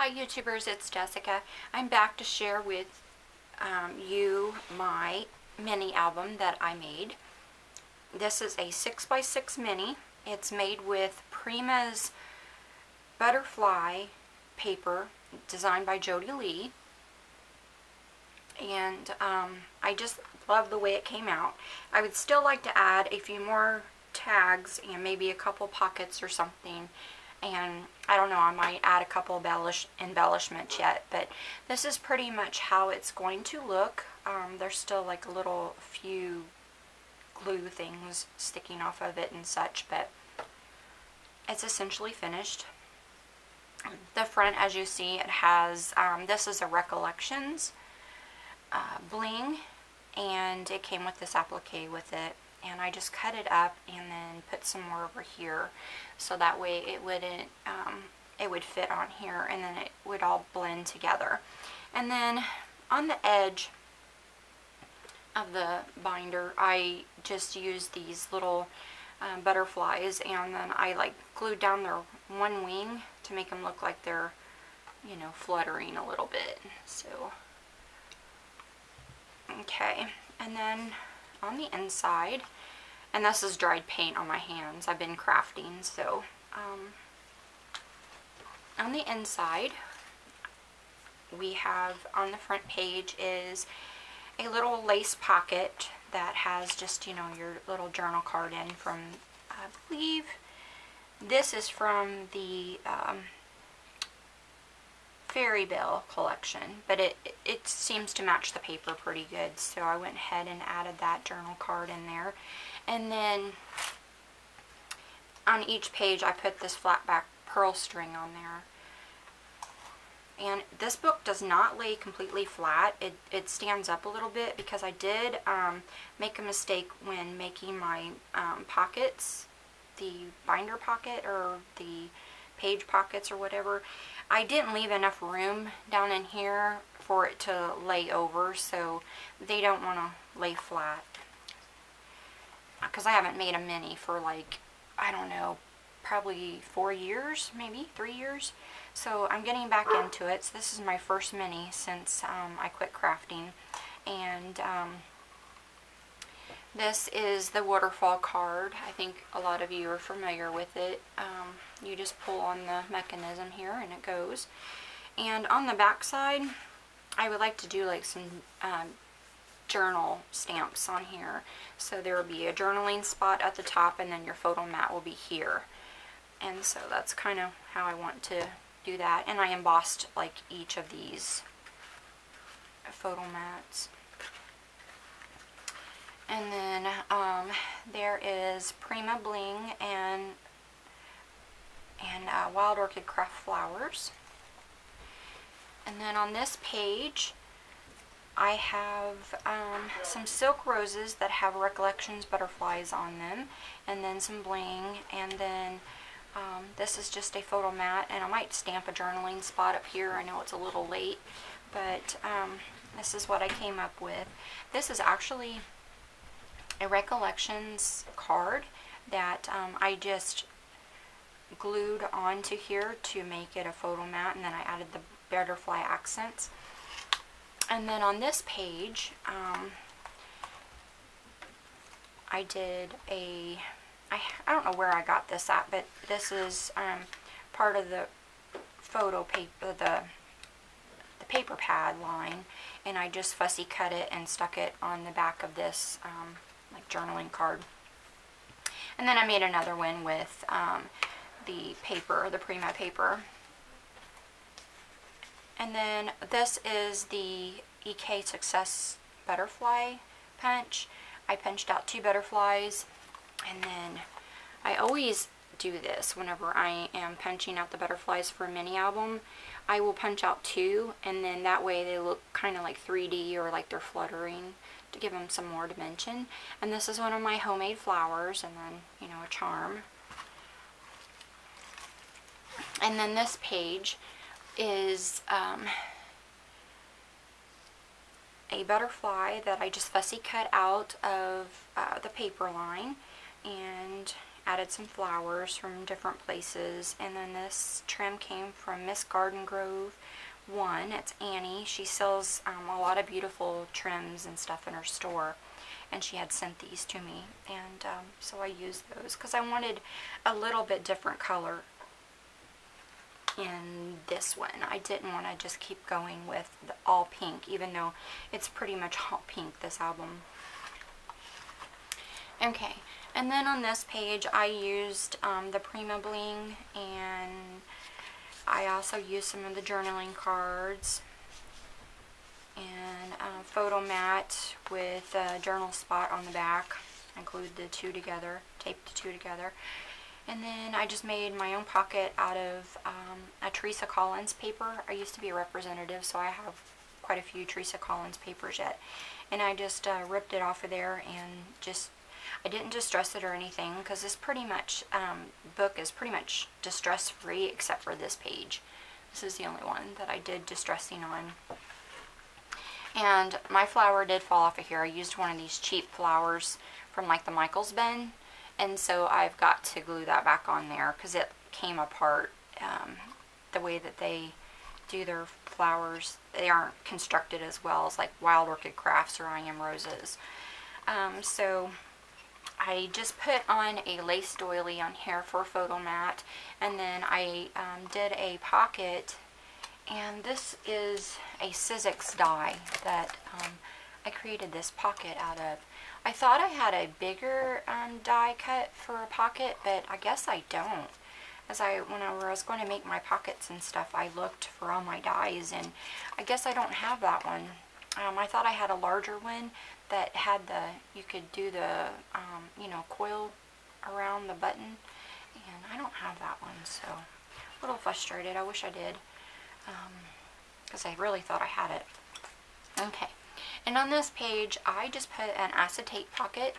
Hi YouTubers, it's Jessica. I'm back to share with you my mini album that I made. This is a 6x6 mini. It's made with Prima's Butterfly paper designed by Jody Lee. And I just love the way it came out. I would still like to add a few more tags and maybe a couple pockets or something. And I don't know, I might add a couple embellishments yet, but this is pretty much how it's going to look. There's still like a little few glue things sticking off of it and such, but it's essentially finished. The front, as you see, it has, this is a Recollections bling, and it came with this applique with it. And I just cut it up and then put some more over here, so that way it wouldn't, it would fit on here, and then it would all blend together. And then on the edge of the binder, I just used these little butterflies, and then I like glued down their one wing to make them look like they're, you know, fluttering a little bit. So, okay, and then on the inside, and this is dried paint on my hands, I've been crafting, so on the inside we have, on the front page, is a little lace pocket that has just, you know, your little journal card in from, I believe this is from the Fairy Bell collection, but it seems to match the paper pretty good, so I went ahead and added that journal card in there. And then on each page I put this flat back pearl string on there. And this book does not lay completely flat. It stands up a little bit because I did make a mistake when making my pockets, the binder pocket or the page pockets or whatever. I didn't leave enough room down in here for it to lay over, so they don't want to lay flat. Because I haven't made a mini for, like, I don't know, probably 4 years, maybe 3 years. So I'm getting back into it. So this is my first mini since I quit crafting. And this is the waterfall card. I think a lot of you are familiar with it. You just pull on the mechanism here and it goes. And on the back side, I would like to do like some journal stamps on here. So there will be a journaling spot at the top, and then your photo mat will be here. And so that's kind of how I want to do that. And I embossed like each of these photo mats. And then there is Prima Bling and Wild Orchid Craft Flowers. And then on this page I have some silk roses that have Recollections butterflies on them, and then some bling, and then this is just a photo mat, and I might stamp a journaling spot up here. I know it's a little late, but this is what I came up with. This is actually a Recollections card that I just glued onto here to make it a photo mat, and then I added the butterfly accents. And then on this page, I did a, I don't know where I got this at, but this is part of the photo paper, the paper pad line, and I just fussy cut it and stuck it on the back of this like journaling card. And then I made another one with the paper, the Prima paper. And then this is the EK Success Butterfly punch. I punched out 2 butterflies, and then I always do this whenever I am punching out the butterflies for a mini album. I will punch out 2, and then that way they look kind of like 3D or like they're fluttering, to give them some more dimension. And this is one of my homemade flowers, and then, you know, a charm. And then this page is a butterfly that I just fussy cut out of the paper line, and added some flowers from different places. And then this trim came from Miss Garden Grove 1. It's Annie. She sells a lot of beautiful trims and stuff in her store, and she had sent these to me, and so I used those because I wanted a little bit different color in this one. I didn't want to just keep going with the all pink, even though it's pretty much all pink, this album. Okay, and then on this page I used the Prima Bling, and I also used some of the journaling cards, and photo mat with a journal spot on the back. I glued the two together, taped the two together. And then I just made my own pocket out of a Teresa Collins paper. I used to be a representative, so I have quite a few Teresa Collins papers yet. And I just ripped it off of there, and I didn't distress it or anything, because this pretty much, book is pretty much distress free except for this page. This is the only one that I did distressing on. And my flower did fall off of here. I used one of these cheap flowers from like the Michaels bin, and so I've got to glue that back on there because it came apart. The way that they do their flowers, they aren't constructed as well as like Wild Orchid Crafts or I Am Roses. So I just put on a lace doily on here for a photo mat, and then I did a pocket. And this is a Sizzix die that I created this pocket out of. I thought I had a bigger die cut for a pocket, but I guess I don't. Whenever I was going to make my pockets and stuff, I looked for all my dies, and I guess I don't have that one. I thought I had a larger one that had you could do the, you know, coil around the button, and I don't have that one, so a little frustrated. I wish I did. Because I really thought I had it. Okay, and on this page I just put an acetate pocket,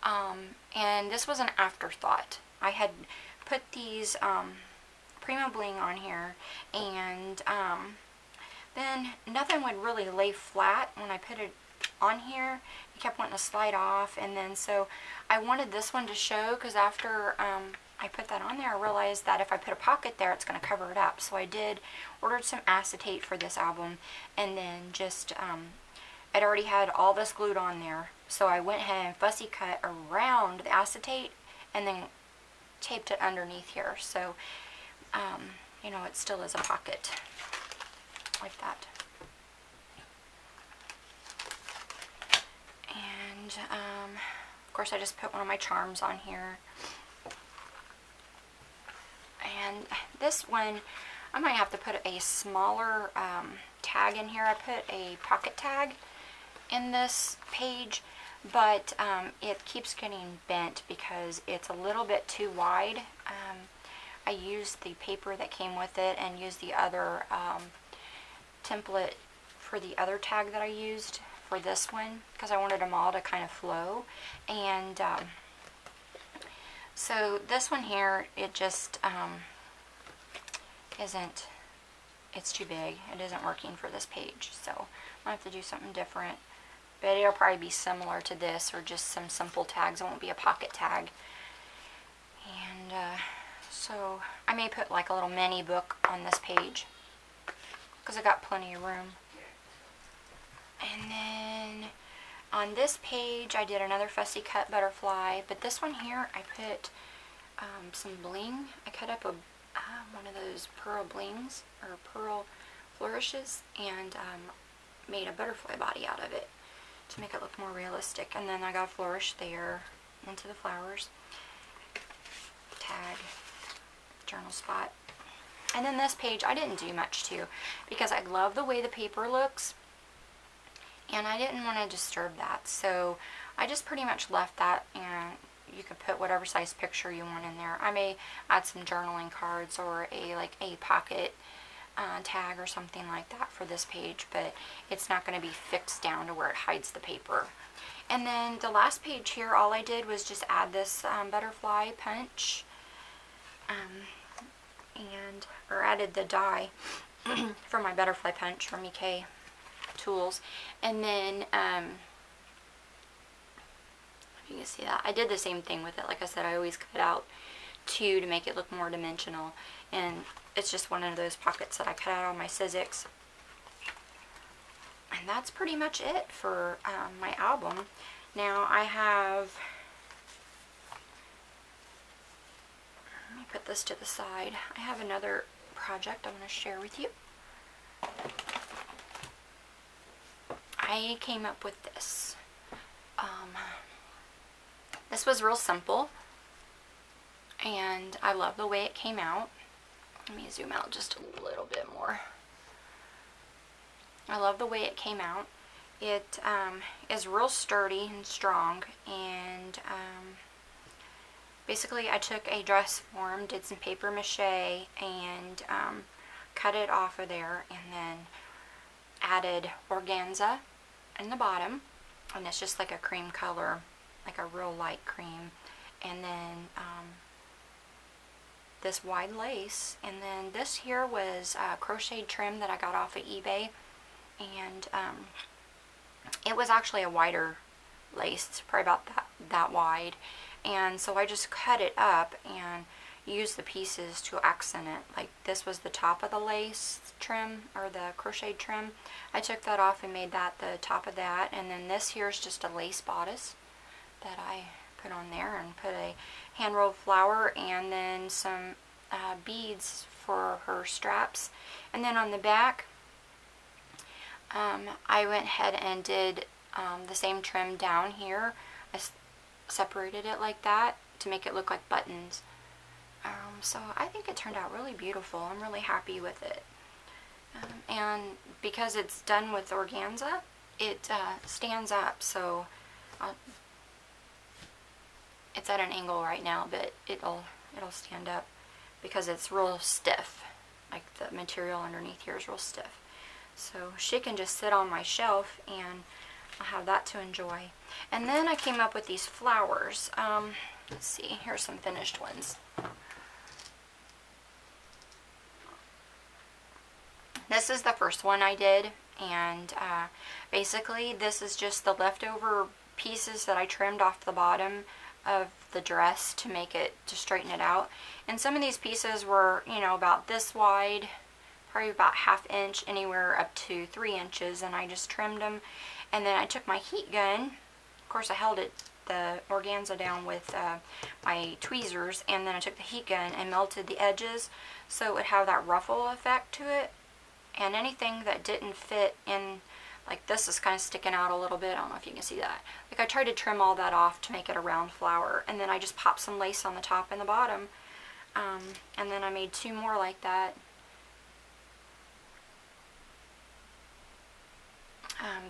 and this was an afterthought. I had put these Prima Bling on here, and then nothing would really lay flat when I put it on here. It kept wanting to slide off, and then so I wanted this one to show, because after I put that on there, I realized that if I put a pocket there, it's going to cover it up. So I ordered some acetate for this album, and then just, I'd already had all this glued on there. So I went ahead and fussy cut around the acetate, and then taped it underneath here. So, you know, it still is a pocket, like that. And, of course, I just put one of my charms on here. And this one, I might have to put a smaller tag in here. I put a pocket tag in this page, but it keeps getting bent because it's a little bit too wide. I used the paper that came with it and used the other template for the other tag that I used for this one, because I wanted them all to kind of flow. And so this one here, it just it's too big. It isn't working for this page, so I'll have to do something different. But it'll probably be similar to this, or just some simple tags. It won't be a pocket tag. And so I may put like a little mini book on this page, because I got plenty of room. And then on this page I did another fussy cut butterfly, but this one here I put some bling. I cut up one of those pearl blings, or pearl flourishes, and made a butterfly body out of it to make it look more realistic. And then I got a flourish there into the flowers. Tag, journal spot. And then this page I didn't do much to, because I love the way the paper looks, and I didn't want to disturb that. So I just pretty much left that, and you can put whatever size picture you want in there. I may add some journaling cards or a pocket tag or something like that for this page, but it's not going to be fixed down to where it hides the paper. And then the last page here, all I did was just add this butterfly punch, or added the die for my butterfly punch from EK Tools. And then let me You can see that. I did the same thing with it. Like I said, I always cut out 2 to make it look more dimensional. And it's just one of those pockets that I cut out on my Sizzix. And that's pretty much it for my album. Now I have, let me put this to the side. I have another project I'm going to share with you. I came up with this. This was real simple, and I love the way it came out. Let me zoom out just a little bit more. I love the way it came out. It is real sturdy and strong, and basically I took a dress form, did some paper mache, and cut it off of there, and then added organza in the bottom, and it's just like a cream color, like a real light cream, and then this wide lace, and then this here was crocheted trim that I got off of eBay, and it was actually a wider lace. It's probably about that wide, and so I just cut it up and used the pieces to accent it. Like this was the top of the lace trim, or the crocheted trim. I took that off and made that the top of that, and then this here is just a lace bodice that I put on there, and put a hand rolled flower and then some beads for her straps. And then on the back, I went ahead and did the same trim down here. I separated it like that to make it look like buttons. So I think it turned out really beautiful. I'm really happy with it. And because it's done with organza, it stands up, so it's at an angle right now, but it'll stand up because it's real stiff. Like the material underneath here is real stiff. So she can just sit on my shelf, and I'll have that to enjoy. And then I came up with these flowers. Let's see, here's some finished ones. This is the first one I did, and basically this is just the leftover pieces that I trimmed off the bottom of the dress to make it, to straighten it out. And some of these pieces were, you know, about this wide, probably about 1/2 inch, anywhere up to 3 inches, and I just trimmed them. And then I took my heat gun, of course I held the organza down with my tweezers, and then I took the heat gun and melted the edges so it would have that ruffle effect to it. And anything that didn't fit in, like this is kind of sticking out a little bit, I don't know if you can see that. Like I tried to trim all that off to make it a round flower, and then I just popped some lace on the top and the bottom, and then I made 2 more like that.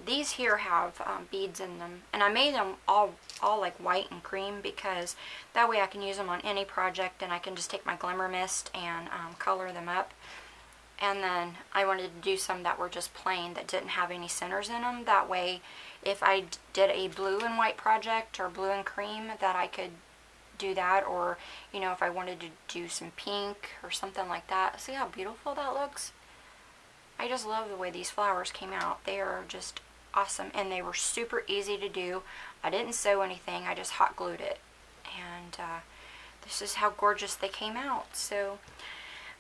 These here have beads in them, and I made them all like white and cream, because that way I can use them on any project, and I can just take my glimmer mist and color them up. And then I wanted to do some that were just plain, that didn't have any centers in them. That way, if I did a blue and white project, or blue and cream, that I could do that. Or, you know, if I wanted to do some pink or something like that. See how beautiful that looks? I just love the way these flowers came out. They are just awesome, and they were super easy to do. I didn't sew anything, I just hot glued it. And this is how gorgeous they came out. So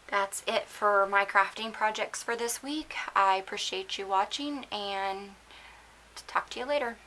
that's it for my crafting projects for this week. I appreciate you watching, and talk to you later.